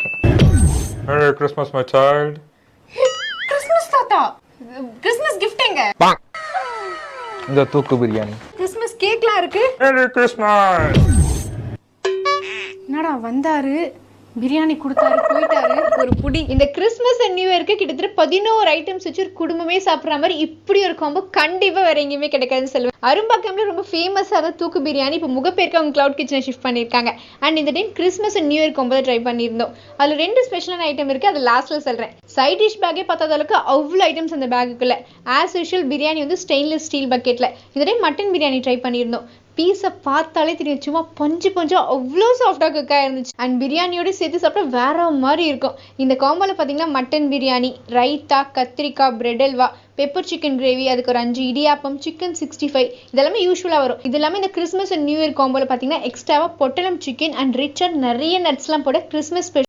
Okay. Merry Christmas, my child. Christmas தாத்தா, Christmas gift எங்க? இந்த தூக்கு பிரியாணி. கிறிஸ்மஸ் கேக்லாம் இருக்கு. Merry Christmas. என்னடா வந்தாரு, பிரியாணி கொடுத்தாரு, போயிட்டாரு. ஒரு புடி. இந்த கிறிஸ்மஸ் அண்ட் நியூ இயர்க்கு கிட்டத்தட்ட 11 ஐட்டம்ஸ் வச்சு ஒரு குடும்பமே சாப்பிட்ற மாதிரி இப்படி ஒரு காம்போ கண்டிப்பா வேற எங்கேயுமே கிடைக்காதுன்னு சொல்லுவேன். அரும்பாக்கம்ல ரொம்ப ஃபேமஸான தூக்கு பிரியாணி இப்போ முகப்பேருக்கு அவங்க கிளவுட் கிச்சனை ஷிஃப்ட் பண்ணியிருக்காங்க. அண்ட் இந்த time Christmas and new year combo try பண்ணியிருந்தோம். அதில் 2 ஸ்பெஷலான ஐட்டம் இருக்கு, அது லாஸ்ட்ல சொல்றேன். சைட் டிஷ் பேக்கே பார்த்தாத அளவுக்கு அவ்வளோ ஐட்டம்ஸ் அந்த பேக்குக்குள்ள. ஆஸ் யூஷுவல் பிரியாணி வந்து ஸ்டெயின்லெஸ் ஸ்டீல் பக்கெட்ல. இந்த டைம் மட்டன் பிரியாணி ட்ரை பண்ணியிருந்தோம். பீஸை பார்த்தாலே தெரியும், சும்மா பஞ்சு அவ்வளோ சாஃப்டாக குக்காக இருந்துச்சு. அண்ட் பிரியாணியோட சேர்த்து சாப்பிட்டா வேற மாதிரி இருக்கும். இந்த காம்போவில் பார்த்தீங்கன்னா மட்டன் பிரியாணி, ரைத்தா, கத்திரிக்காய், bread halwa, pepper chicken gravy, அதுக்கு ஒரு 5 இடியாப்பம், சிக்கன் 65 இதெல்லாமே யூஸ்வலாக வரும். இது எல்லாமே இந்த கிறிஸ்மஸ் அண்ட் நியூ இயர் காம்போவில் பார்த்தீங்கன்னா எக்ஸ்ட்ராவாக பொட்டலம் சிக்கன் அண்ட் ரிச்சர் நிறைய நட்ஸ்லாம் போட கிறிஸ்மஸ்